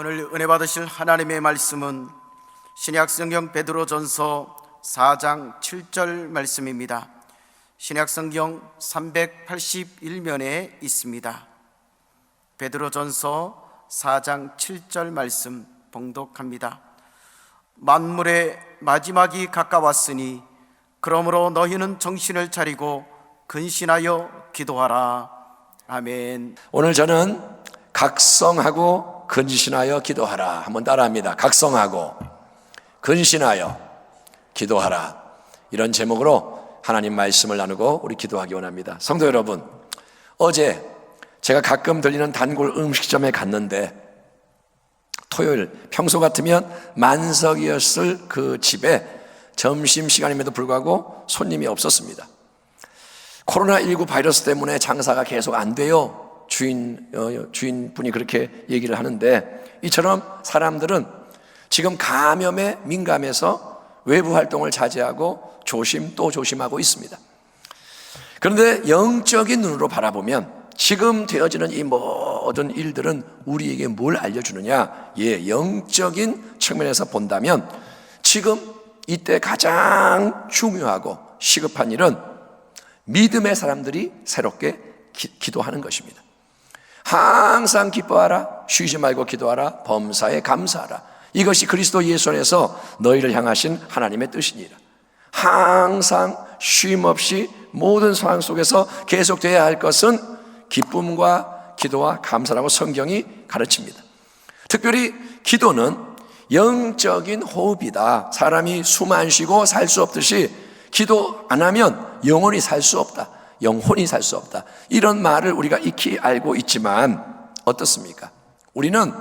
오늘 은혜 받으실 하나님의 말씀은 신약성경 베드로전서 4장 7절 말씀입니다. 신약성경 381면에 있습니다. 베드로전서 4장 7절 말씀 봉독합니다. 만물의 마지막이 가까웠으니 그러므로 너희는 정신을 차리고 근신하여 기도하라. 아멘. 오늘 저는 각성하고 근신하여 기도하라 한번 따라합니다. 각성하고 근신하여 기도하라, 이런 제목으로 하나님 말씀을 나누고 우리 기도하기 원합니다. 성도 여러분, 어제 제가 가끔 들리는 단골 음식점에 갔는데 토요일 평소 같으면 만석이었을 그 집에 점심시간임에도 불구하고 손님이 없었습니다. 코로나19 바이러스 때문에 장사가 계속 안 돼요. 주인분이 그렇게 얘기를 하는데, 이처럼 사람들은 지금 감염에 민감해서 외부 활동을 자제하고 또 조심하고 있습니다. 그런데 영적인 눈으로 바라보면 지금 되어지는 이 모든 일들은 우리에게 뭘 알려주느냐? 영적인 측면에서 본다면 지금 이때 가장 중요하고 시급한 일은 믿음의 사람들이 새롭게 기도하는 것입니다. 항상 기뻐하라, 쉬지 말고 기도하라, 범사에 감사하라. 이것이 그리스도 예수 안에서 너희를 향하신 하나님의 뜻이니라. 항상 쉼 없이 모든 상황 속에서 계속되어야 할 것은 기쁨과 기도와 감사라고 성경이 가르칩니다. 특별히 기도는 영적인 호흡이다. 사람이 숨 안 쉬고 살 수 없듯이 기도 안 하면 영원히 살 수 없다, 영혼이 살 수 없다, 이런 말을 우리가 익히 알고 있지만 어떻습니까? 우리는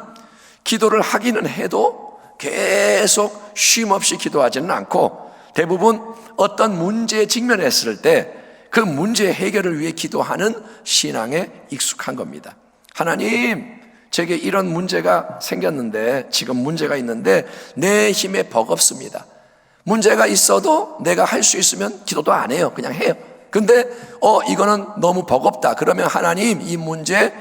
기도를 하기는 해도 계속 쉼 없이 기도하지는 않고 대부분 어떤 문제에 직면했을 때 그 문제 해결을 위해 기도하는 신앙에 익숙한 겁니다. 하나님, 제게 이런 문제가 생겼는데, 지금 문제가 있는데 내 힘에 버겁습니다. 문제가 있어도 내가 할 수 있으면 기도도 안 해요. 그냥 해요. 근데 이거는 너무 버겁다. 그러면 하나님, 이 문제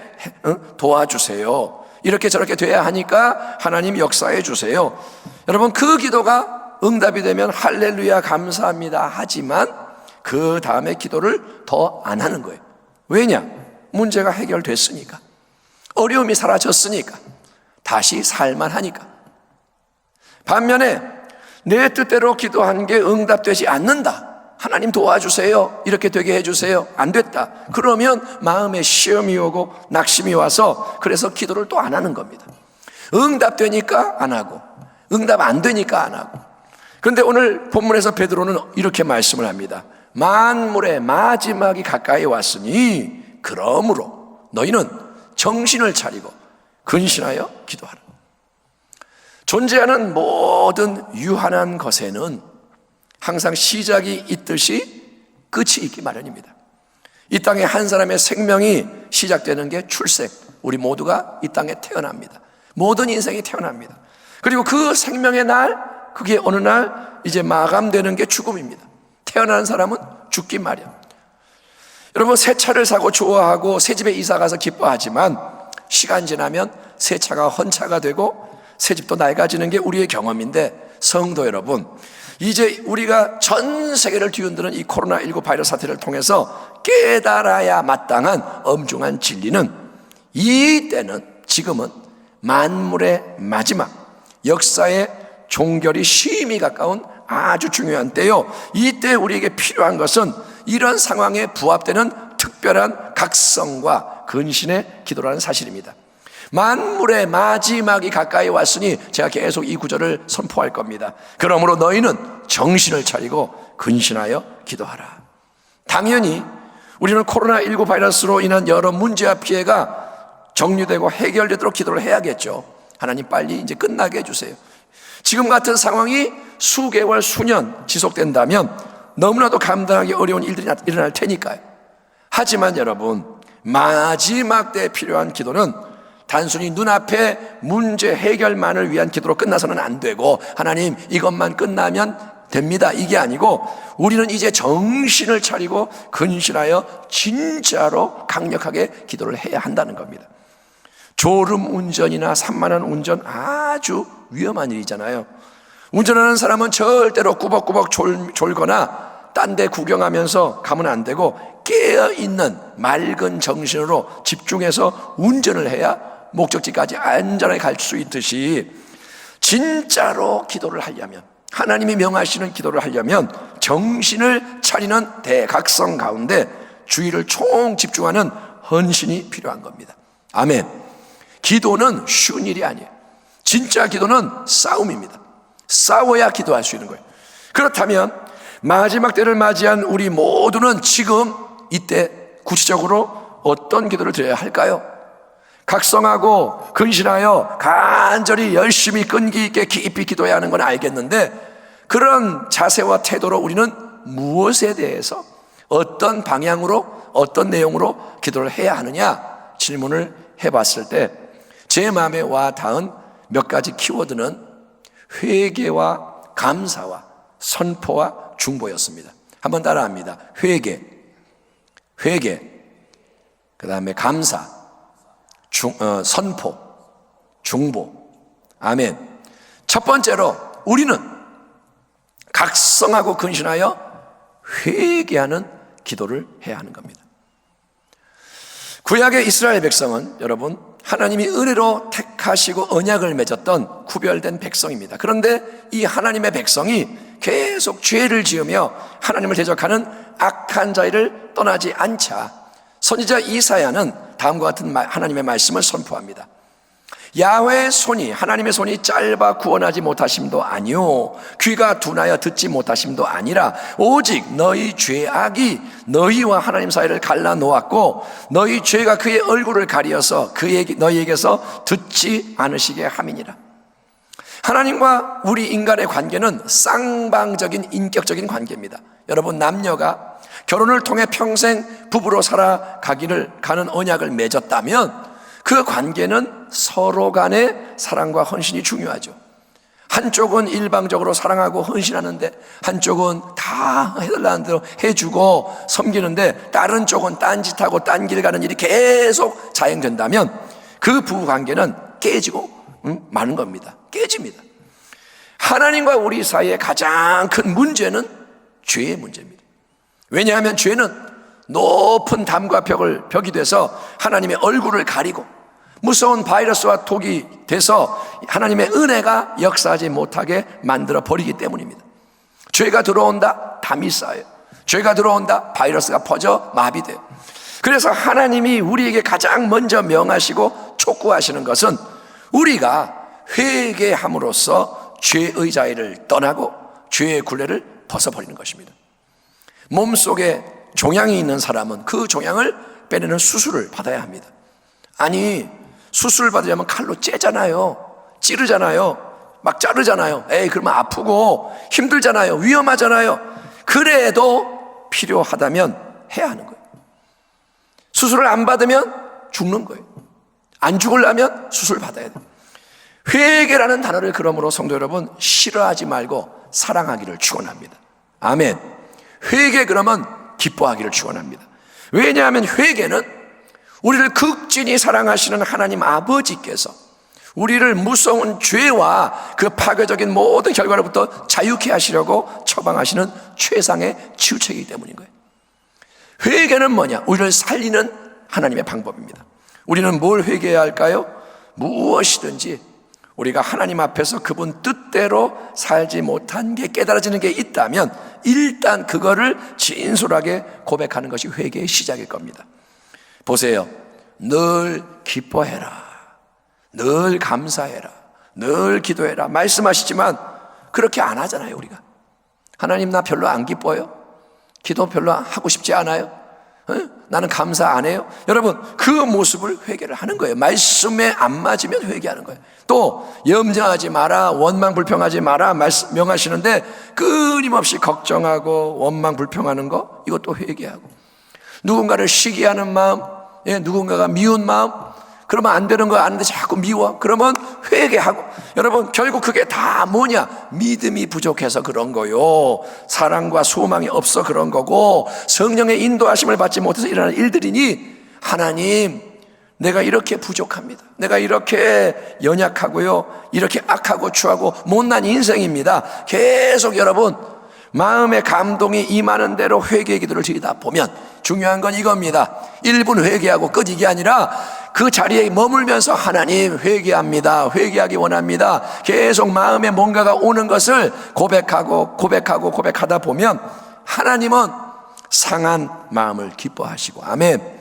도와주세요. 이렇게 저렇게 돼야 하니까 하나님 역사해 주세요. 여러분, 그 기도가 응답이 되면 할렐루야 감사합니다 하지만 그 다음에 기도를 더 안 하는 거예요. 왜냐? 문제가 해결됐으니까, 어려움이 사라졌으니까, 다시 살만하니까. 반면에 내 뜻대로 기도한 게 응답되지 않는다, 하나님 도와주세요, 이렇게 되게 해주세요, 안 됐다, 그러면 마음에 시험이 오고 낙심이 와서 그래서 기도를 또 안 하는 겁니다. 응답되니까 안 하고, 응답 안 되니까 안 하고. 그런데 오늘 본문에서 베드로는 이렇게 말씀을 합니다. 만물의 마지막이 가까이 왔으니 그러므로 너희는 정신을 차리고 근신하여 기도하라. 존재하는 모든 유한한 것에는 항상 시작이 있듯이 끝이 있기 마련입니다. 이 땅에 한 사람의 생명이 시작되는 게 출생, 우리 모두가 이 땅에 태어납니다. 모든 인생이 태어납니다. 그리고 그 생명의 날, 그게 어느 날 이제 마감되는 게 죽음입니다. 태어난 사람은 죽기 마련. 여러분, 새 차를 사고 좋아하고 새 집에 이사 가서 기뻐하지만 시간 지나면 새 차가 헌차가 되고 새 집도 낡아지는 게 우리의 경험인데, 성도 여러분, 이제 우리가 전 세계를 뒤흔드는 이 코로나19 바이러스 사태를 통해서 깨달아야 마땅한 엄중한 진리는, 이 때는, 지금은 만물의 마지막, 역사의 종결이 심히 가까운 아주 중요한 때요. 이때 우리에게 필요한 것은 이런 상황에 부합되는 특별한 각성과 근신의 기도라는 사실입니다. 만물의 마지막이 가까이 왔으니 제가 계속 이 구절을 선포할 겁니다. 그러므로 너희는 정신을 차리고 근신하여 기도하라. 당연히 우리는 코로나19 바이러스로 인한 여러 문제와 피해가 정리되고 해결되도록 기도를 해야겠죠. 하나님, 빨리 이제 끝나게 해주세요. 지금 같은 상황이 수개월, 수년 지속된다면 너무나도 감당하기 어려운 일들이 일어날 테니까요. 하지만 여러분, 마지막 때에 필요한 기도는 단순히 눈앞의 문제 해결만을 위한 기도로 끝나서는 안 되고, 하나님 이것만 끝나면 됩니다, 이게 아니고 우리는 이제 정신을 차리고 근신하여 진짜로 강력하게 기도를 해야 한다는 겁니다. 졸음 운전이나 산만한 운전 아주 위험한 일이잖아요. 운전하는 사람은 절대로 꾸벅꾸벅 졸거나 딴 데 구경하면서 가면 안 되고 깨어있는 맑은 정신으로 집중해서 운전을 해야 목적지까지 안전하게 갈 수 있듯이, 진짜로 기도를 하려면, 하나님이 명하시는 기도를 하려면 정신을 차리는 대각성 가운데 주의를 총 집중하는 헌신이 필요한 겁니다. 아멘. 기도는 쉬운 일이 아니에요. 진짜 기도는 싸움입니다. 싸워야 기도할 수 있는 거예요. 그렇다면 마지막 때를 맞이한 우리 모두는 지금 이때 구체적으로 어떤 기도를 드려야 할까요? 각성하고 근신하여 간절히 열심히 끈기 있게 깊이 기도해야 하는 건 알겠는데, 그런 자세와 태도로 우리는 무엇에 대해서 어떤 방향으로 어떤 내용으로 기도를 해야 하느냐 질문을 해봤을 때 제 마음에 와 닿은 몇 가지 키워드는 회개와 감사와 선포와 중보였습니다. 한번 따라합니다. 회개, 그 다음에 감사, 선포, 중보. 아멘. 첫 번째로 우리는 각성하고 근신하여 회개하는 기도를 해야 하는 겁니다. 구약의 이스라엘 백성은 여러분, 하나님이 은혜로 택하시고 언약을 맺었던 구별된 백성입니다. 그런데 이 하나님의 백성이 계속 죄를 지으며 하나님을 대적하는 악한 자를 떠나지 않자 선지자 이사야는 다음과 같은 하나님의 말씀을 선포합니다. 야훼의 손이, 하나님의 손이 짧아 구원하지 못하심도 아니요 귀가 둔하여 듣지 못하심도 아니라 오직 너희 죄악이 너희와 하나님 사이를 갈라놓았고 너희 죄가 그의 얼굴을 가리어서 너희에게서 듣지 않으시게 함이니라. 하나님과 우리 인간의 관계는 쌍방적인 인격적인 관계입니다. 여러분, 남녀가 결혼을 통해 평생 부부로 가는 언약을 맺었다면 그 관계는 서로 간의 사랑과 헌신이 중요하죠. 한쪽은 일방적으로 사랑하고 헌신하는데 한쪽은 다 해달라는 대로 해주고 섬기는데 다른 쪽은 딴짓하고 딴 길 가는 일이 계속 자행된다면 그 부부관계는 깨지고 마는 겁니다. 깨집니다. 하나님과 우리 사이의 가장 큰 문제는 죄의 문제입니다. 왜냐하면 죄는 높은 담과 벽이 돼서 하나님의 얼굴을 가리고 무서운 바이러스와 독이 돼서 하나님의 은혜가 역사하지 못하게 만들어 버리기 때문입니다. 죄가 들어온다, 담이 쌓여요. 죄가 들어온다, 바이러스가 퍼져 마비돼요. 그래서 하나님이 우리에게 가장 먼저 명하시고 촉구하시는 것은 우리가 회개함으로써 죄의 자의를 떠나고 죄의 굴레를 벗어버리는 것입니다. 몸속에 종양이 있는 사람은 그 종양을 빼내는 수술을 받아야 합니다. 아니, 수술을 받으려면 칼로 째잖아요. 찌르잖아요. 막 자르잖아요. 그러면 아프고 힘들잖아요. 위험하잖아요. 그래도 필요하다면 해야 하는 거예요. 수술을 안 받으면 죽는 거예요. 안 죽으려면 수술 받아야 돼요. 회개라는 단어를 그러므로 성도 여러분, 싫어하지 말고 사랑하기를 축원합니다. 아멘. 회개 그러면 기뻐하기를 축원합니다. 왜냐하면 회개는 우리를 극진히 사랑하시는 하나님 아버지께서 우리를 무서운 죄와 그 파괴적인 모든 결과로부터 자유케 하시려고 처방하시는 최상의 치유책이기 때문인 거예요. 회개는 뭐냐? 우리를 살리는 하나님의 방법입니다. 우리는 뭘 회개해야 할까요? 무엇이든지 우리가 하나님 앞에서 그분 뜻대로 살지 못한 게 깨달아지는 게 있다면 일단 그거를 진솔하게 고백하는 것이 회개의 시작일 겁니다. 보세요. 늘 기뻐해라. 늘 감사해라. 늘 기도해라. 말씀하시지만 그렇게 안 하잖아요, 우리가. 하나님, 나 별로 안 기뻐요. 기도 별로 하고 싶지 않아요. 나는 감사 안 해요. 여러분, 그 모습을 회개를 하는 거예요. 말씀에 안 맞으면 회개하는 거예요. 또 염려하지 마라, 원망 불평하지 마라 명하시는데 끊임없이 걱정하고 원망 불평하는 거, 이것도 회개하고, 누군가를 시기하는 마음, 누군가가 미운 마음, 그러면 안 되는 거 아는데 자꾸 미워. 그러면 회개하고. 여러분, 결국 그게 다 뭐냐? 믿음이 부족해서 그런 거요. 사랑과 소망이 없어 그런 거고, 성령의 인도하심을 받지 못해서 일어나는 일들이니, 하나님, 내가 이렇게 부족합니다. 내가 이렇게 연약하고요, 이렇게 악하고 추하고 못난 인생입니다. 계속 여러분 마음의 감동이 임하는 대로 회개의 기도를 드리다 보면 중요한 건 이겁니다. 1분 회개하고 끝, 이게 아니라 그 자리에 머물면서 하나님 회개합니다, 회개하기 원합니다, 계속 마음에 뭔가가 오는 것을 고백하다 보면 하나님은 상한 마음을 기뻐하시고, 아멘,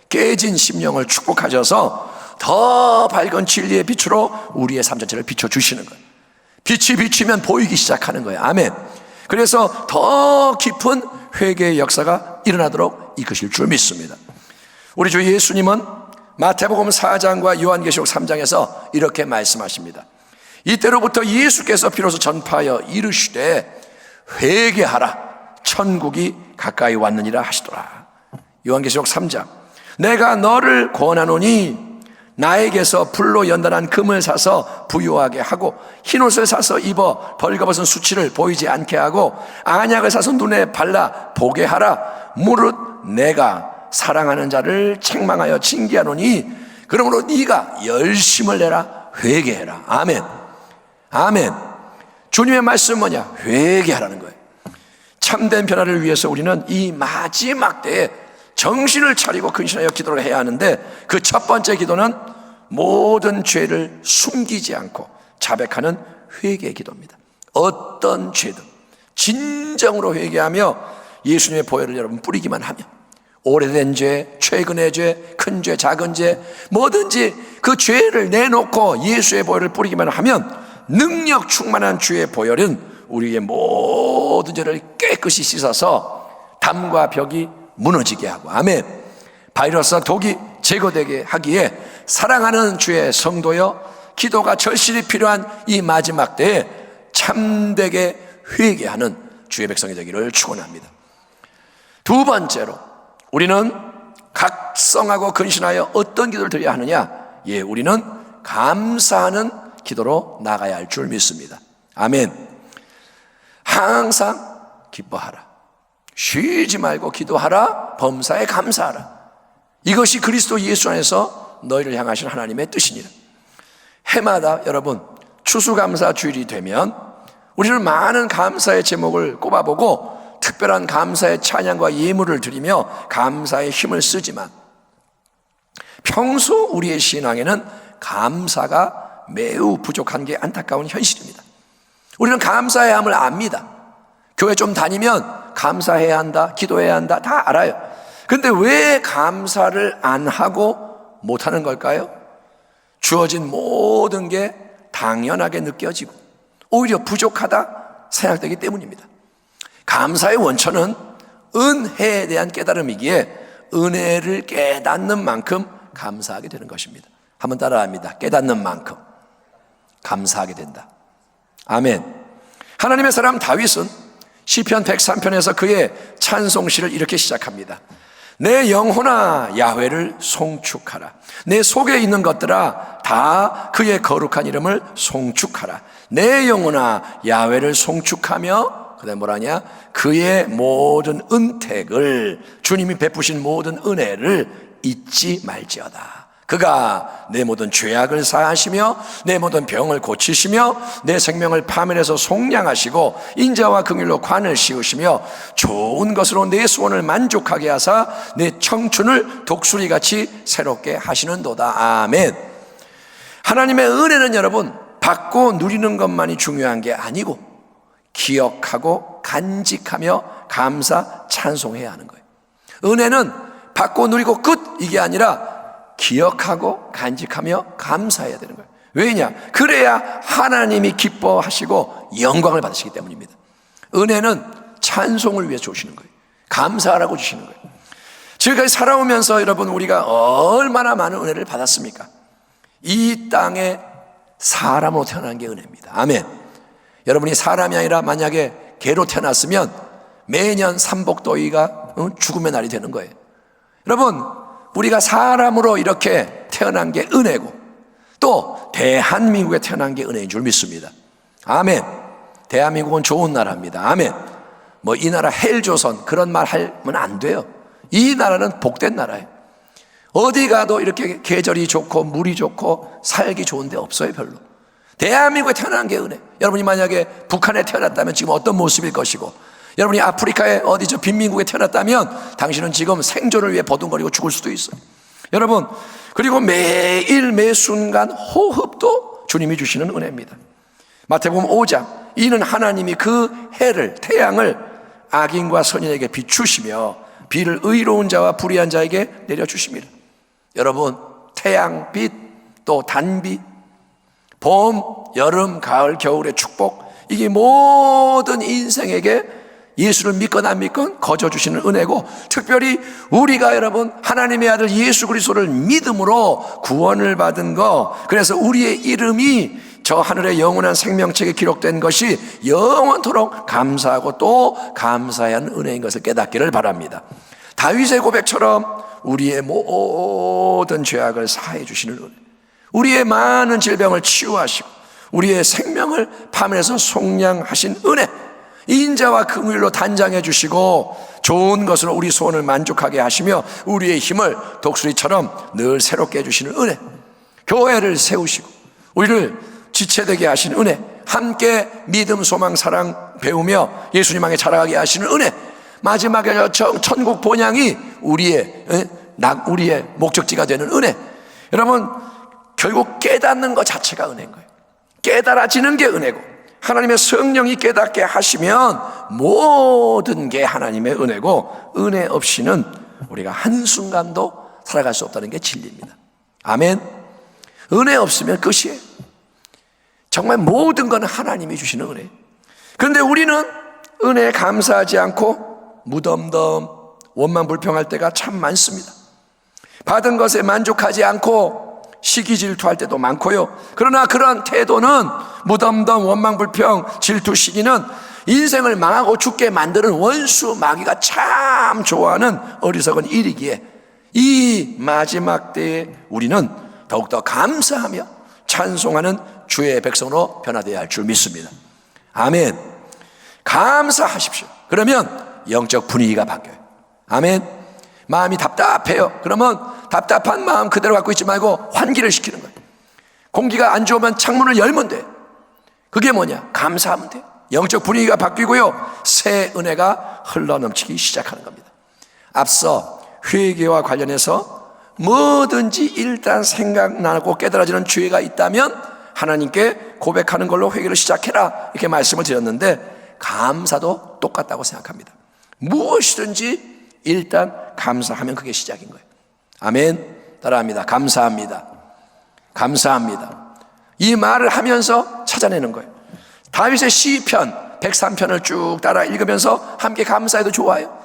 깨진 심령을 축복하셔서 더 밝은 진리의 빛으로 우리의 삶 전체를 비춰주시는 거예요. 빛이 비치면 보이기 시작하는 거예요. 아멘. 그래서 더 깊은 회개의 역사가 일어나도록 이끄실 줄 믿습니다. 우리 주 예수님은 마태복음 4장과 요한계시록 3장에서 이렇게 말씀하십니다. 이때로부터 예수께서 비로소 전파하여 이르시되 회개하라, 천국이 가까이 왔느니라 하시더라. 요한계시록 3장, 내가 너를 권하노니 나에게서 불로 연단한 금을 사서 부요하게 하고 흰옷을 사서 입어 벌거벗은 수치를 보이지 않게 하고 안약을 사서 눈에 발라 보게 하라. 무릇 내가 사랑하는 자를 책망하여 징계하노니 그러므로 네가 열심을 내라, 회개해라. 아멘. 아멘. 주님의 말씀은 뭐냐? 회개하라는 거예요. 참된 변화를 위해서 우리는 이 마지막 때에 정신을 차리고 근신하여 기도를 해야 하는데, 그 첫 번째 기도는 모든 죄를 숨기지 않고 자백하는 회개의 기도입니다. 어떤 죄든 진정으로 회개하며 예수님의 보혈을 여러분 뿌리기만 하면, 오래된 죄, 최근의 죄, 큰 죄, 작은 죄, 뭐든지 그 죄를 내놓고 예수의 보혈을 뿌리기만 하면 능력 충만한 주의 보혈은 우리의 모든 죄를 깨끗이 씻어서 담과 벽이 무너지게 하고, 아멘, 바이러스와 독이 제거되게 하기에 사랑하는 주의 성도여, 기도가 절실히 필요한 이 마지막 때에 참되게 회개하는 주의 백성이 되기를 축원합니다. 두 번째로 우리는 각성하고 근신하여 어떤 기도를 드려야 하느냐? 우리는 감사하는 기도로 나가야 할 줄 믿습니다. 아멘. 항상 기뻐하라, 쉬지 말고 기도하라, 범사에 감사하라. 이것이 그리스도 예수 안에서 너희를 향하신 하나님의 뜻이니라. 해마다 여러분 추수감사 주일이 되면 우리는 많은 감사의 제목을 꼽아보고 특별한 감사의 찬양과 예물을 드리며 감사의 힘을 쓰지만, 평소 우리의 신앙에는 감사가 매우 부족한 게 안타까운 현실입니다. 우리는 감사의 함을 압니다. 교회 좀 다니면 감사해야 한다, 기도해야 한다, 다 알아요. 그런데 왜 감사를 안 하고 못하는 걸까요? 주어진 모든 게 당연하게 느껴지고 오히려 부족하다 생각되기 때문입니다. 감사의 원천은 은혜에 대한 깨달음이기에 은혜를 깨닫는 만큼 감사하게 되는 것입니다. 한번 따라합니다. 깨닫는 만큼 감사하게 된다. 아멘. 하나님의 사람 다윗은 시편 103편에서 그의 찬송시를 이렇게 시작합니다. 내 영혼아 야훼를 송축하라. 내 속에 있는 것들아 다 그의 거룩한 이름을 송축하라. 내 영혼아 야훼를 송축하며, 그다음에 뭐라냐? 그의 모든 은택을, 주님이 베푸신 모든 은혜를 잊지 말지어다. 그가 내 모든 죄악을 사하시며 내 모든 병을 고치시며 내 생명을 파멸해서 속량하시고 인자와 긍휼로 관을 씌우시며 좋은 것으로 내 소원을 만족하게 하사 내 청춘을 독수리같이 새롭게 하시는도다. 아멘. 하나님의 은혜는 여러분 받고 누리는 것만이 중요한 게 아니고 기억하고 간직하며 감사 찬송해야 하는 거예요. 은혜는 받고 누리고 끝, 이게 아니라 기억하고 간직하며 감사해야 되는 거예요. 왜냐? 그래야 하나님이 기뻐하시고 영광을 받으시기 때문입니다. 은혜는 찬송을 위해 주시는 거예요. 감사하라고 주시는 거예요. 지금까지 살아오면서 여러분 우리가 얼마나 많은 은혜를 받았습니까? 이 땅에 사람으로 태어난 게 은혜입니다. 아멘. 여러분이 사람이 아니라 만약에 개로 태어났으면 매년 삼복도의가 죽음의 날이 되는 거예요. 여러분 우리가 사람으로 이렇게 태어난 게 은혜고, 또 대한민국에 태어난 게 은혜인 줄 믿습니다. 아멘. 대한민국은 좋은 나라입니다. 아멘. 이 나라 헬조선 그런 말 하면 안 돼요. 이 나라는 복된 나라예요. 어디 가도 이렇게 계절이 좋고 물이 좋고 살기 좋은 데 없어요. 별로. 대한민국에 태어난 게 은혜. 여러분이 만약에 북한에 태어났다면 지금 어떤 모습일 것이고, 여러분이 아프리카의 어디죠 빈민국에 태어났다면 당신은 지금 생존을 위해 버둥거리고 죽을 수도 있어요. 여러분, 그리고 매일 매 순간 호흡도 주님이 주시는 은혜입니다. 마태복음 5장, 이는 하나님이 그 해를 태양을 악인과 선인에게 비추시며 비를 의로운 자와 불의한 자에게 내려주십니다. 여러분, 태양빛 또 단비, 봄, 여름, 가을, 겨울의 축복, 이게 모든 인생에게 예수를 믿건 안 믿건 거저주시는 은혜고, 특별히 우리가 여러분 하나님의 아들 예수 그리스도를 믿음으로 구원을 받은 거, 그래서 우리의 이름이 저 하늘의 영원한 생명책에 기록된 것이 영원토록 감사하고 또 감사해야 하는 은혜인 것을 깨닫기를 바랍니다. 다윗의 고백처럼 우리의 모든 죄악을 사해 주시는 은혜, 우리의 많은 질병을 치유하시고 우리의 생명을 파멸해서 속량하신 은혜, 인자와 긍휼로 단장해 주시고 좋은 것으로 우리 소원을 만족하게 하시며 우리의 힘을 독수리처럼 늘 새롭게 해주시는 은혜, 교회를 세우시고 우리를 지체되게 하시는 은혜, 함께 믿음, 소망, 사랑 배우며 예수님 향해 자라가게 하시는 은혜, 마지막에 천국 본향이 우리의 목적지가 되는 은혜. 여러분, 결국 깨닫는 것 자체가 은혜인 거예요. 깨달아지는 게 은혜고, 하나님의 성령이 깨닫게 하시면 모든 게 하나님의 은혜고, 은혜 없이는 우리가 한순간도 살아갈 수 없다는 게 진리입니다. 아멘. 은혜 없으면 끝이에요. 정말 모든 건 하나님이 주시는 은혜. 그런데 우리는 은혜에 감사하지 않고 무덤덤 원망불평할 때가 참 많습니다. 받은 것에 만족하지 않고 시기 질투할 때도 많고요. 그러나 그런 태도는, 무덤덤 원망불평 질투 시기는 인생을 망하고 죽게 만드는 원수 마귀가 참 좋아하는 어리석은 일이기에, 이 마지막 때에 우리는 더욱더 감사하며 찬송하는 주의 백성으로 변화되어야 할 줄 믿습니다. 아멘. 감사하십시오. 그러면 영적 분위기가 바뀌어요. 아멘. 마음이 답답해요. 그러면 답답한 마음 그대로 갖고 있지 말고 환기를 시키는 거예요. 공기가 안 좋으면 창문을 열면 돼요. 그게 뭐냐? 감사하면 돼요. 영적 분위기가 바뀌고요, 새 은혜가 흘러넘치기 시작하는 겁니다. 앞서 회개와 관련해서 뭐든지 일단 생각나고 깨달아지는 죄가 있다면 하나님께 고백하는 걸로 회개를 시작해라, 이렇게 말씀을 드렸는데, 감사도 똑같다고 생각합니다. 무엇이든지 일단 감사하면 그게 시작인 거예요. 아멘. 따라합니다. 감사합니다. 감사합니다. 이 말을 하면서 찾아내는 거예요. 다윗의 시편 103편을 쭉 따라 읽으면서 함께 감사해도 좋아요.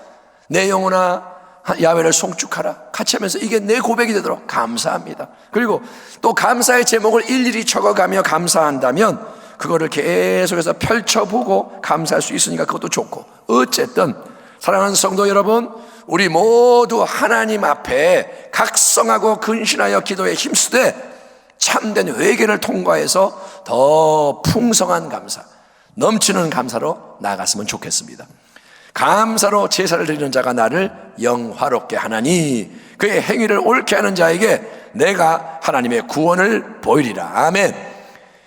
내 영혼아 야훼를 송축하라 같이 하면서 이게 내 고백이 되도록 감사합니다. 그리고 또 감사의 제목을 일일이 적어가며 감사한다면 그거를 계속해서 펼쳐보고 감사할 수 있으니까 그것도 좋고, 어쨌든 사랑하는 성도 여러분, 우리 모두 하나님 앞에 각성하고 근신하여 기도에 힘쓰되 참된 회개를 통과해서 더 풍성한 감사, 넘치는 감사로 나아갔으면 좋겠습니다. 감사로 제사를 드리는 자가 나를 영화롭게 하나니 그의 행위를 옳게 하는 자에게 내가 하나님의 구원을 보이리라. 아멘.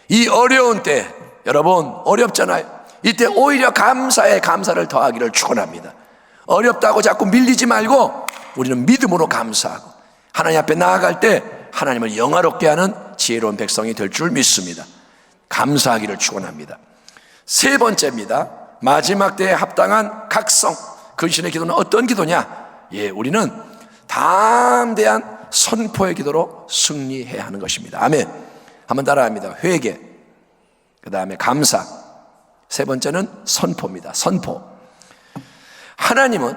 이 어려운 때, 여러분 어렵잖아요. 이때 오히려 감사에 감사를 더하기를 축원합니다. 어렵다고 자꾸 밀리지 말고 우리는 믿음으로 감사하고 하나님 앞에 나아갈 때 하나님을 영화롭게 하는 지혜로운 백성이 될 줄 믿습니다. 감사하기를 축원합니다. 세 번째입니다. 마지막 때에 합당한 각성, 근신의 기도는 어떤 기도냐? 우리는 담대한 선포의 기도로 승리해야 하는 것입니다. 아멘. 한번 따라합니다. 회개, 그 다음에 감사, 세 번째는 선포입니다. 선포. 하나님은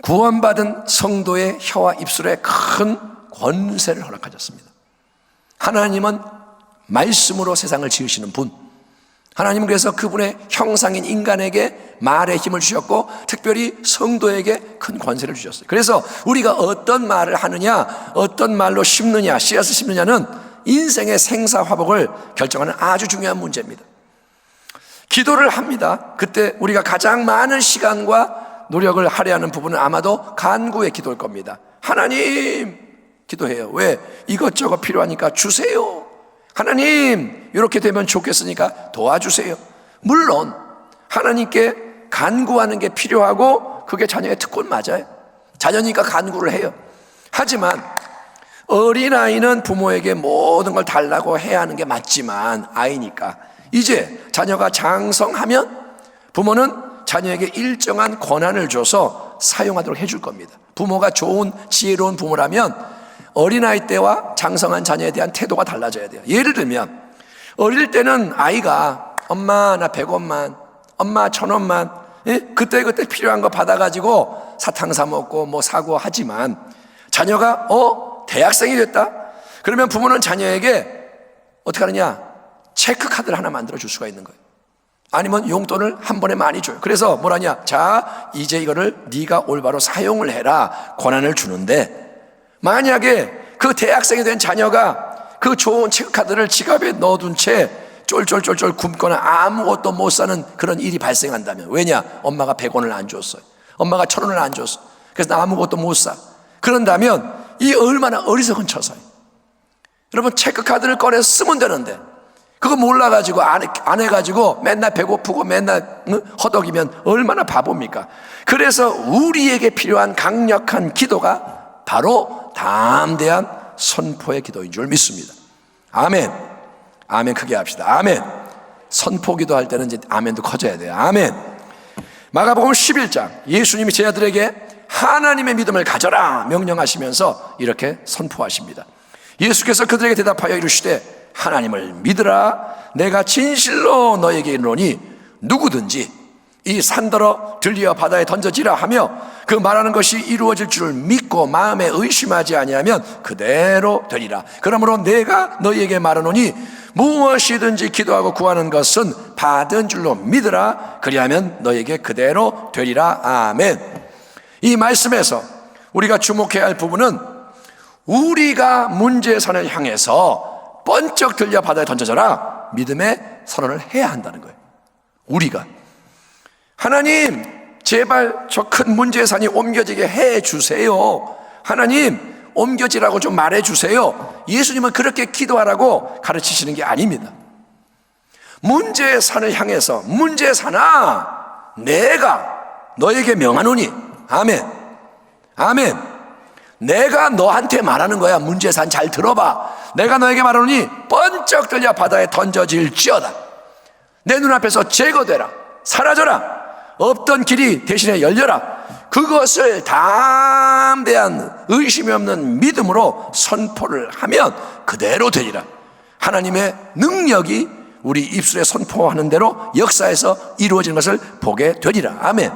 구원받은 성도의 혀와 입술에 큰 권세를 허락하셨습니다. 하나님은 말씀으로 세상을 지으시는 분, 하나님은 그래서 그분의 형상인 인간에게 말의 힘을 주셨고 특별히 성도에게 큰 권세를 주셨어요. 그래서 우리가 어떤 말을 하느냐, 어떤 말로 심느냐, 씨앗을 심느냐는 인생의 생사화복을 결정하는 아주 중요한 문제입니다. 기도를 합니다. 그때 우리가 가장 많은 시간과 노력을 할애하는 부분은 아마도 간구의 기도일 겁니다. 하나님 기도해요. 왜? 이것저것 필요하니까 주세요. 하나님 이렇게 되면 좋겠으니까 도와주세요. 물론 하나님께 간구하는 게 필요하고 그게 자녀의 특권 맞아요. 자녀니까 간구를 해요. 하지만 어린아이는 부모에게 모든 걸 달라고 해야 하는 게 맞지만 아이니까 이제 자녀가 장성하면 부모는 자녀에게 일정한 권한을 줘서 사용하도록 해줄 겁니다. 부모가 좋은 지혜로운 부모라면 어린아이 때와 장성한 자녀에 대한 태도가 달라져야 돼요. 예를 들면 어릴 때는 아이가 엄마 나 100원만, 엄마 1000원만, 그때그때 필요한 거 받아가지고 사탕 사 먹고 뭐 사고 하지만 자녀가 대학생이 됐다? 그러면 부모는 자녀에게 어떻게 하느냐? 체크카드를 하나 만들어 줄 수가 있는 거예요. 아니면 용돈을 한 번에 많이 줘요. 그래서 뭐라냐? 자, 이제 이거를 네가 올바로 사용을 해라 권한을 주는데, 만약에 그 대학생이 된 자녀가 그 좋은 체크카드를 지갑에 넣어둔 채 쫄쫄쫄쫄 굶거나 아무것도 못 사는 그런 일이 발생한다면, 왜냐? 엄마가 100원을 안 줬어요. 엄마가 1000원을 안 줬어. 그래서 나 아무것도 못 사. 그런다면 이 얼마나 어리석은 처사예요. 여러분, 체크카드를 꺼내서 쓰면 되는데 그거 몰라가지고 안 해가지고 맨날 배고프고 맨날 허덕이면 얼마나 바보입니까? 그래서 우리에게 필요한 강력한 기도가 바로 담대한 선포의 기도인 줄 믿습니다. 아멘. 아멘 크게 합시다. 아멘. 선포 기도할 때는 이제 아멘도 커져야 돼요. 아멘. 마가복음 11장 예수님이 제자들에게 하나님의 믿음을 가져라 명령하시면서 이렇게 선포하십니다. 예수께서 그들에게 대답하여 이르시되 하나님을 믿으라. 내가 진실로 너에게 이르노니 누구든지 이 산더러 들리어 바다에 던져지라 하며 그 말하는 것이 이루어질 줄을 믿고 마음에 의심하지 아니하면 그대로 되리라. 그러므로 내가 너희에게 말하노니 무엇이든지 기도하고 구하는 것은 받은 줄로 믿으라. 그리하면 너희에게 그대로 되리라. 아멘. 이 말씀에서 우리가 주목해야 할 부분은 우리가 문제산을 향해서 번쩍 들려 바다에 던져져라 믿음의 선언을 해야 한다는 거예요. 우리가 하나님 제발 저 큰 문제산이 옮겨지게 해주세요. 하나님 옮겨지라고 좀 말해주세요. 예수님은 그렇게 기도하라고 가르치시는 게 아닙니다. 문제산을 향해서 문제산아 내가 너에게 명하노니 아멘. 아멘. 내가 너한테 말하는 거야. 문제산 잘 들어봐. 내가 너에게 말하노니 번쩍 들려 바다에 던져질지어다. 내 눈앞에서 제거되라. 사라져라. 없던 길이 대신에 열려라. 그것을 담대한 의심이 없는 믿음으로 선포를 하면 그대로 되리라. 하나님의 능력이 우리 입술에 선포하는 대로 역사에서 이루어지는 것을 보게 되리라. 아멘.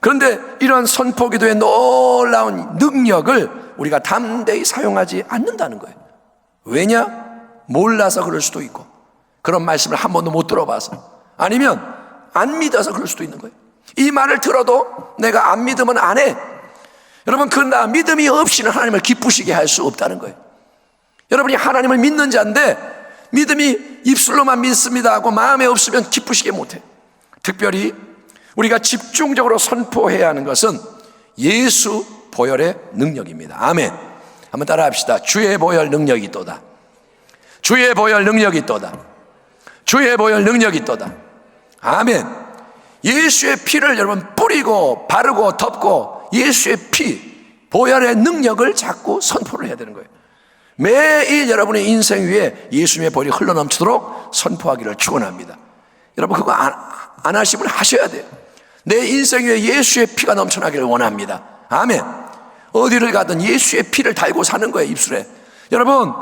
그런데 이런 선포 기도의 놀라운 능력을 우리가 담대히 사용하지 않는다는 거예요. 왜냐? 몰라서 그럴 수도 있고, 그런 말씀을 한 번도 못 들어봐서, 아니면 안 믿어서 그럴 수도 있는 거예요. 이 말을 들어도 내가 안 믿으면 안 해. 여러분, 그러나 믿음이 없이는 하나님을 기쁘시게 할 수 없다는 거예요. 여러분이 하나님을 믿는 자인데 믿음이 입술로만 믿습니다 하고 마음에 없으면 기쁘시게 못해. 특별히 우리가 집중적으로 선포해야 하는 것은 예수 보혈의 능력입니다. 아멘. 한번 따라 합시다. 주의 보혈 능력이 있도다. 주의 보혈 능력이 있도다. 주의 보혈 능력이 있도다. 아멘. 예수의 피를 여러분 뿌리고 바르고 덮고 예수의 피, 보혈의 능력을 자꾸 선포를 해야 되는 거예요. 매일 여러분의 인생 위에 예수님의 보혈이 흘러넘치도록 선포하기를 축원합니다. 여러분 그거 안 하시면 하셔야 돼요. 내 인생 위에 예수의 피가 넘쳐나기를 원합니다. 아멘. 어디를 가든 예수의 피를 달고 사는 거예요. 입술에. 여러분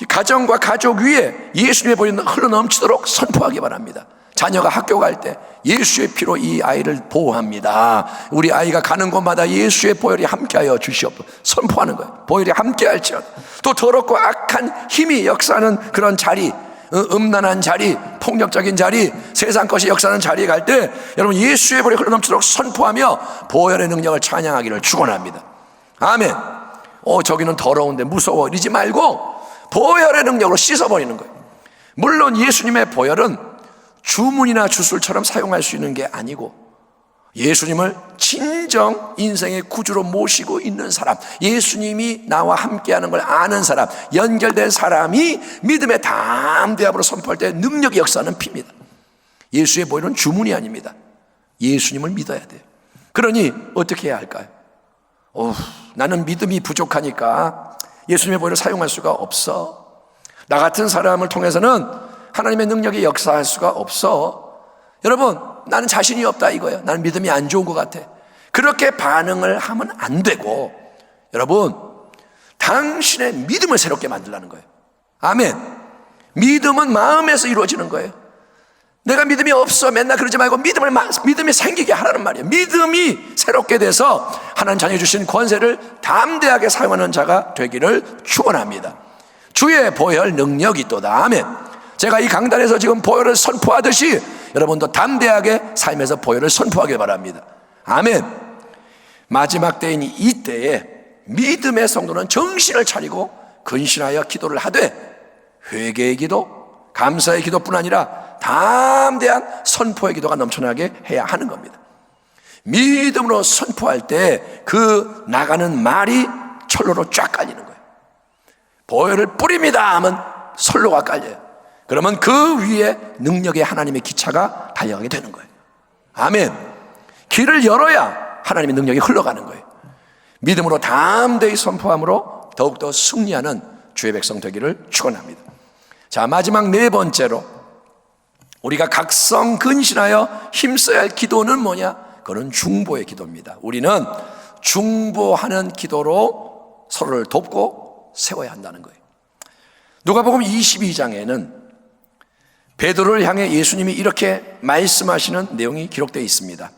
가정과 가족 위에 예수님의 보혈이 흘러넘치도록 선포하기 바랍니다. 자녀가 학교 갈 때 예수의 피로 이 아이를 보호합니다. 우리 아이가 가는 곳마다 예수의 보혈이 함께하여 주시옵소서. 선포하는 거예요. 보혈이 함께할지어다. 또 더럽고 악한 힘이 역사하는 그런 자리, 음란한 자리, 폭력적인 자리, 세상 것이 역사하는 자리에 갈 때 여러분 예수의 보혈이 흘러넘치도록 선포하며 보혈의 능력을 찬양하기를 축원합니다. 아멘. 저기는 더러운데 무서워 이러지 말고 보혈의 능력으로 씻어버리는 거예요. 물론 예수님의 보혈은 주문이나 주술처럼 사용할 수 있는 게 아니고 예수님을 진정 인생의 구주로 모시고 있는 사람, 예수님이 나와 함께하는 걸 아는 사람, 연결된 사람이 믿음의 담대함으로 선포할 때 능력이 역사하는 피입니다. 예수의 보혈은 주문이 아닙니다. 예수님을 믿어야 돼요. 그러니 어떻게 해야 할까요? 나는 믿음이 부족하니까 예수님의 보혈을 사용할 수가 없어. 나 같은 사람을 통해서는 하나님의 능력이 역사할 수가 없어. 여러분, 나는 자신이 없다 이거예요. 나는 믿음이 안 좋은 것 같아. 그렇게 반응을 하면 안 되고, 여러분, 당신의 믿음을 새롭게 만들라는 거예요. 아멘. 믿음은 마음에서 이루어지는 거예요. 내가 믿음이 없어 맨날 그러지 말고 믿음이 생기게 하라는 말이에요. 믿음이 새롭게 돼서 하나님 자녀 주신 권세를 담대하게 사용하는 자가 되기를 축원합니다. 주의 보혈 능력이 있도다. 아멘. 제가 이 강단에서 지금 보혈을 선포하듯이 여러분도 담대하게 삶에서 보혈을 선포하길 바랍니다. 아멘. 마지막 때인 이때에 믿음의 성도는 정신을 차리고 근신하여 기도를 하되 회개의 기도, 감사의 기도뿐 아니라 담대한 선포의 기도가 넘쳐나게 해야 하는 겁니다. 믿음으로 선포할 때 그 나가는 말이 철로로 쫙 깔리는 거예요. 보혈을 뿌립니다 하면 솔로가 깔려요. 그러면 그 위에 능력의 하나님의 기차가 달려가게 되는 거예요. 아멘. 길을 열어야 하나님의 능력이 흘러가는 거예요. 믿음으로 담대히 선포함으로 더욱더 승리하는 주의 백성 되기를 축원합니다. 자, 마지막 네 번째로 우리가 각성 근신하여 힘써야 할 기도는 뭐냐? 그건 중보의 기도입니다. 우리는 중보하는 기도로 서로를 돕고 세워야 한다는 거예요. 누가복음 22장에는 베드로를 향해 예수님이 이렇게 말씀하시는 내용이 기록되어 있습니다.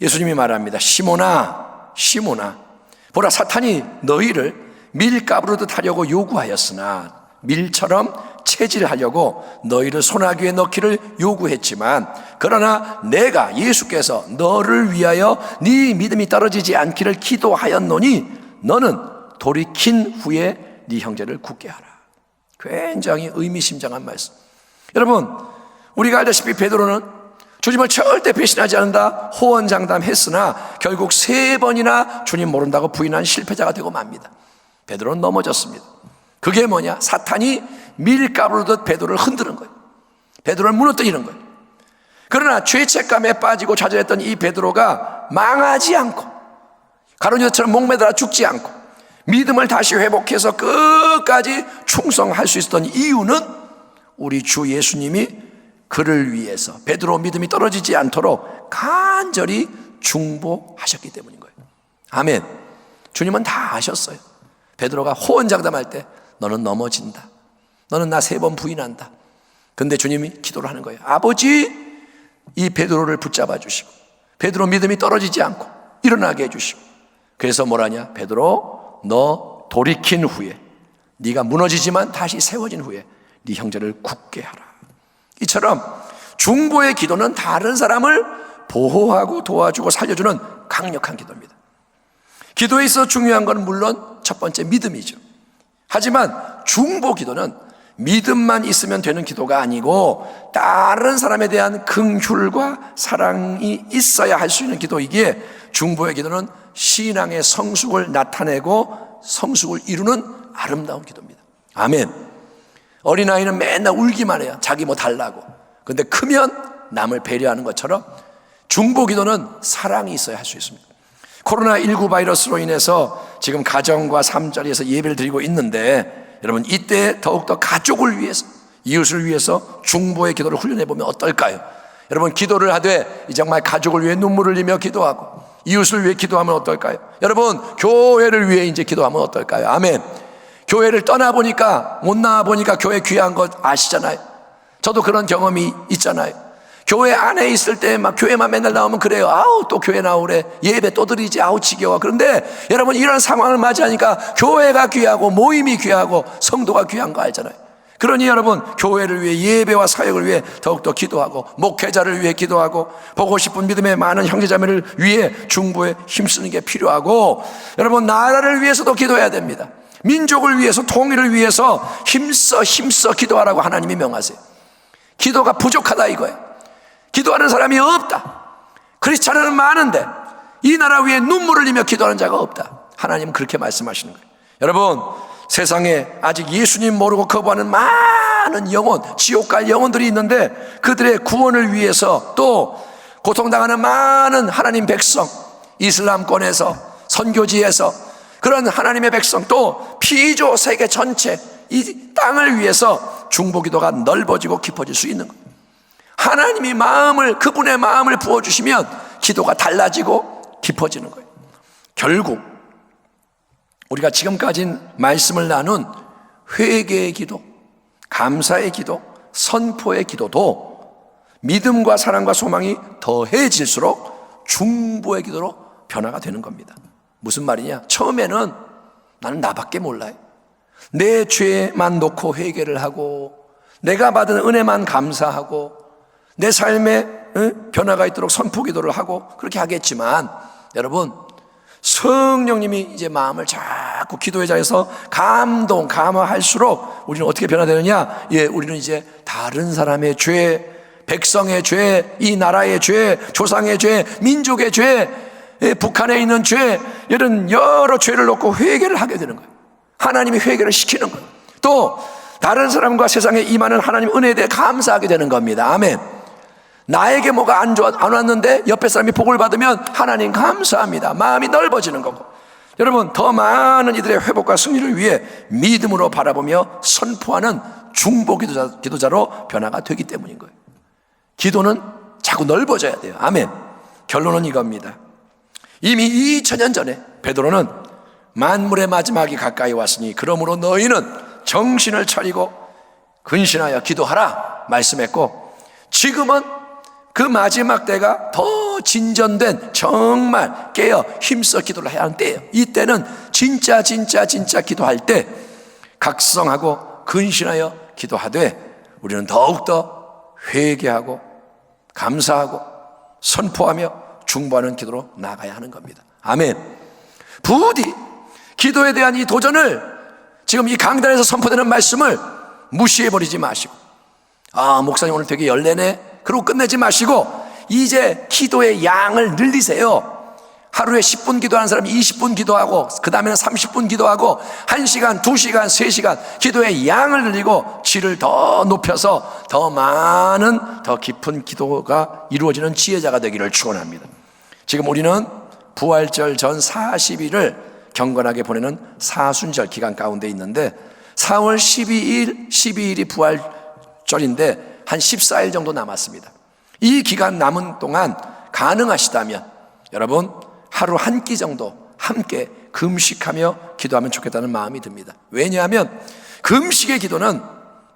예수님이 말합니다. 시몬아, 시몬아, 보라, 사탄이 너희를 밀가부르듯 하려고 요구하였으나 밀처럼 체질하려고 너희를 소나기에 넣기를 요구했지만, 그러나 내가 예수께서 너를 위하여 네 믿음이 떨어지지 않기를 기도하였노니 너는 돌이킨 후에 네 형제를 굳게 하라. 굉장히 의미심장한 말씀. 여러분, 우리가 알다시피 베드로는 주님을 절대 배신하지 않는다 호언장담했으나 결국 3번이나 주님 모른다고 부인한 실패자가 되고 맙니다. 베드로는 넘어졌습니다. 그게 뭐냐? 사탄이 밀가루듯 베드로를 흔드는 거예요. 베드로를 무너뜨리는 거예요. 그러나 죄책감에 빠지고 좌절했던 이 베드로가 망하지 않고 가룟유다처럼 목매달아 죽지 않고 믿음을 다시 회복해서 끝까지 충성할 수 있었던 이유는 우리 주 예수님이 그를 위해서 베드로 믿음이 떨어지지 않도록 간절히 중보하셨기 때문인 거예요. 아멘. 주님은 다 아셨어요. 베드로가 호언장담할 때 너는 넘어진다, 너는 나 3번 부인한다. 근데 주님이 기도를 하는 거예요. 아버지, 이 베드로를 붙잡아 주시고 베드로 믿음이 떨어지지 않고 일어나게 해주시고, 그래서 뭐라냐? 베드로, 너 돌이킨 후에, 네가 무너지지만 다시 세워진 후에 네 형제를 굳게 하라. 이처럼 중보의 기도는 다른 사람을 보호하고 도와주고 살려주는 강력한 기도입니다. 기도에 있어 중요한 건 물론 첫 번째 믿음이죠. 하지만 중보 기도는 믿음만 있으면 되는 기도가 아니고 다른 사람에 대한 긍휼과 사랑이 있어야 할 수 있는 기도이기에 중보의 기도는 신앙의 성숙을 나타내고 성숙을 이루는 아름다운 기도입니다. 아멘. 어린아이는 맨날 울기만 해요. 자기 뭐 달라고. 근데 크면 남을 배려하는 것처럼 중보 기도는 사랑이 있어야 할 수 있습니다. 코로나19 바이러스로 인해서 지금 가정과 삶자리에서 예배를 드리고 있는데, 여러분 이때 더욱더 가족을 위해서, 이웃을 위해서 중보의 기도를 훈련해 보면 어떨까요? 여러분 기도를 하되 정말 가족을 위해 눈물을 흘리며 기도하고 이웃을 위해 기도하면 어떨까요? 여러분 교회를 위해 이제 기도하면 어떨까요? 아멘. 교회를 떠나보니까, 못 나와보니까 교회 귀한 것 아시잖아요. 저도 그런 경험이 있잖아요. 교회 안에 있을 때 막 교회만 맨날 나오면 그래요. 아우 또 교회 나오래, 예배 또 드리지, 아우 지겨워. 그런데 여러분 이런 상황을 맞이하니까 교회가 귀하고 모임이 귀하고 성도가 귀한 거 알잖아요. 그러니 여러분 교회를 위해, 예배와 사역을 위해 더욱더 기도하고 목회자를 위해 기도하고 보고 싶은 믿음의 많은 형제자매를 위해 중보에 힘쓰는 게 필요하고, 여러분 나라를 위해서도 기도해야 됩니다. 민족을 위해서, 통일을 위해서 힘써 기도하라고 하나님이 명하세요. 기도가 부족하다 이거예요. 기도하는 사람이 없다. 크리스찬은 많은데 이 나라 위에 눈물을 흘리며 기도하는 자가 없다. 하나님은 그렇게 말씀하시는 거예요. 여러분, 세상에 아직 예수님 모르고 거부하는 많은 영혼, 지옥 갈 영혼들이 있는데 그들의 구원을 위해서 또 고통당하는 많은 하나님 백성, 이슬람권에서 선교지에서 그런 하나님의 백성, 또 피조 세계 전체 이 땅을 위해서 중보기도가 넓어지고 깊어질 수 있는 거예요. 하나님이 그분의 마음을 부어주시면 기도가 달라지고 깊어지는 거예요. 결국 우리가 지금까지 말씀을 나눈 회개의 기도, 감사의 기도, 선포의 기도도 믿음과 사랑과 소망이 더해질수록 중보의 기도로 변화가 되는 겁니다. 무슨 말이냐? 처음에는 나는 나밖에 몰라요. 내 죄만 놓고 회개를 하고 내가 받은 은혜만 감사하고 내 삶에 변화가 있도록 선포 기도를 하고 그렇게 하겠지만, 여러분, 성령님이 이제 마음을 자꾸 기도의 자에서 감화할수록 우리는 어떻게 변화되느냐? 우리는 이제 다른 사람의 죄, 백성의 죄, 이 나라의 죄, 조상의 죄, 민족의 죄, 북한에 있는 죄, 이런 여러 죄를 놓고 회개를 하게 되는 거예요. 하나님이 회개를 시키는 거예요. 또 다른 사람과 세상에 임하는 하나님 은혜에 대해 감사하게 되는 겁니다. 아멘. 나에게 뭐가 안 왔는데 옆에 사람이 복을 받으면 하나님 감사합니다. 마음이 넓어지는 거고, 여러분, 더 많은 이들의 회복과 승리를 위해 믿음으로 바라보며 선포하는 중보 기도자로 변화가 되기 때문인 거예요. 기도는 자꾸 넓어져야 돼요. 아멘. 결론은 이겁니다. 이미 2000년 전에 베드로는 만물의 마지막이 가까이 왔으니 그러므로 너희는 정신을 차리고 근신하여 기도하라 말씀했고, 지금은 그 마지막 때가 더 진전된, 정말 깨어 힘써 기도를 해야 하는 때예요. 이때는 진짜 기도할 때 각성하고 근신하여 기도하되 우리는 더욱더 회개하고 감사하고 선포하며 중보하는 기도로 나아가야 하는 겁니다. 아멘. 부디 기도에 대한 이 도전을, 지금 이 강단에서 선포되는 말씀을 무시해버리지 마시고, 목사님 오늘 되게 열내네, 그러고 끝내지 마시고 이제 기도의 양을 늘리세요. 하루에 10분 기도하는 사람이 20분 기도하고, 그 다음에는 30분 기도하고, 1시간, 2시간, 3시간 기도의 양을 늘리고 질을 더 높여서 더 많은, 더 깊은 기도가 이루어지는 지혜자가 되기를 축원합니다. 지금 우리는 부활절 전 40일을 경건하게 보내는 사순절 기간 가운데 있는데 4월 12일이 부활절인데 한 14일 정도 남았습니다. 이 기간 남은 동안 가능하시다면 여러분 하루 한 끼 정도 함께 금식하며 기도하면 좋겠다는 마음이 듭니다. 왜냐하면 금식의 기도는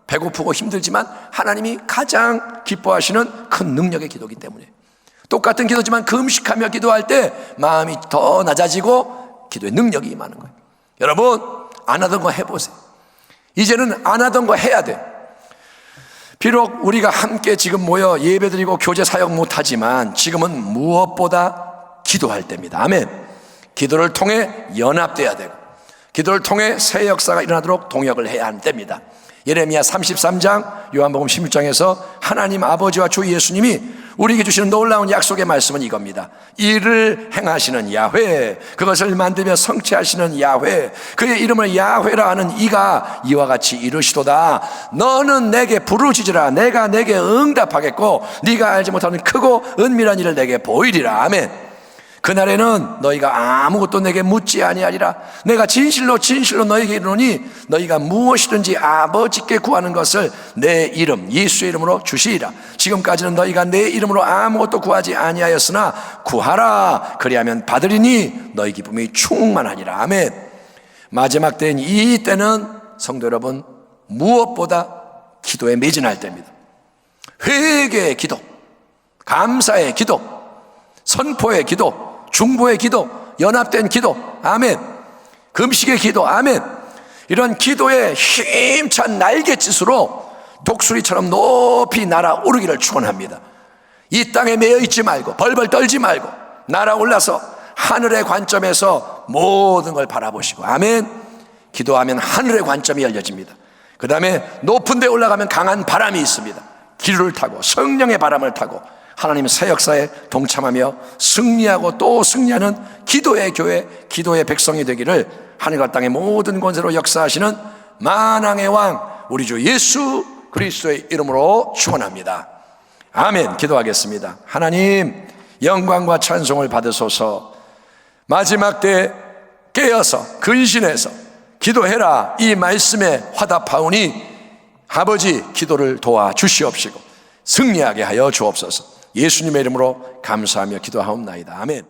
배고프고 힘들지만 하나님이 가장 기뻐하시는 큰 능력의 기도이기 때문에, 똑같은 기도지만 금식하며 기도할 때 마음이 더 낮아지고 기도의 능력이 임하는 거예요. 여러분, 안 하던 거 해보세요. 이제는 안 하던 거 해야 돼. 비록 우리가 함께 지금 모여 예배드리고 교제 사역 못하지만 지금은 무엇보다 기도할 때입니다. 아멘. 기도를 통해 연합돼야 되고 기도를 통해 새 역사가 일어나도록 동역을 해야 하는 때입니다. 예레미야 33장, 요한복음 16장에서 하나님 아버지와 주 예수님이 우리에게 주시는 놀라운 약속의 말씀은 이겁니다. 이를 행하시는 야훼, 그것을 만들며 성취하시는 야훼, 그의 이름을 야훼라 하는 이가 이와 같이 이르시도다. 너는 내게 부르짖으라. 내가 내게 응답하겠고 네가 알지 못하는 크고 은밀한 일을 내게 보이리라. 아멘. 그날에는 너희가 아무것도 내게 묻지 아니하리라. 내가 진실로 너희에게 이르노니 너희가 무엇이든지 아버지께 구하는 것을 내 이름 예수의 이름으로 주시리라. 지금까지는 너희가 내 이름으로 아무것도 구하지 아니하였으나 구하라. 그리하면 받으리니 너희 기쁨이 충만하니라. 아멘. 마지막 때인 이 때는 성도 여러분 무엇보다 기도에 매진할 때입니다. 회개의 기도, 감사의 기도, 선포의 기도, 중보의 기도, 연합된 기도, 아멘. 금식의 기도, 아멘. 이런 기도의 힘찬 날갯짓으로 독수리처럼 높이 날아오르기를 축원합니다. 이 땅에 매여 있지 말고 벌벌 떨지 말고 날아올라서 하늘의 관점에서 모든 걸 바라보시고, 아멘. 기도하면 하늘의 관점이 열려집니다. 그 다음에 높은 데 올라가면 강한 바람이 있습니다. 기류를 타고 성령의 바람을 타고 하나님 새 역사에 동참하며 승리하고 또 승리하는 기도의 교회, 기도의 백성이 되기를 하늘과 땅의 모든 권세로 역사하시는 만왕의 왕 우리 주 예수 그리스도의 이름으로 축원합니다. 아멘. 기도하겠습니다. 하나님, 영광과 찬송을 받으소서. 마지막 때 깨어서 근신해서 기도해라 이 말씀에 화답하오니 아버지 기도를 도와 주시옵시고 승리하게 하여 주옵소서. 예수님의 이름으로 감사하며 기도하옵나이다. 아멘.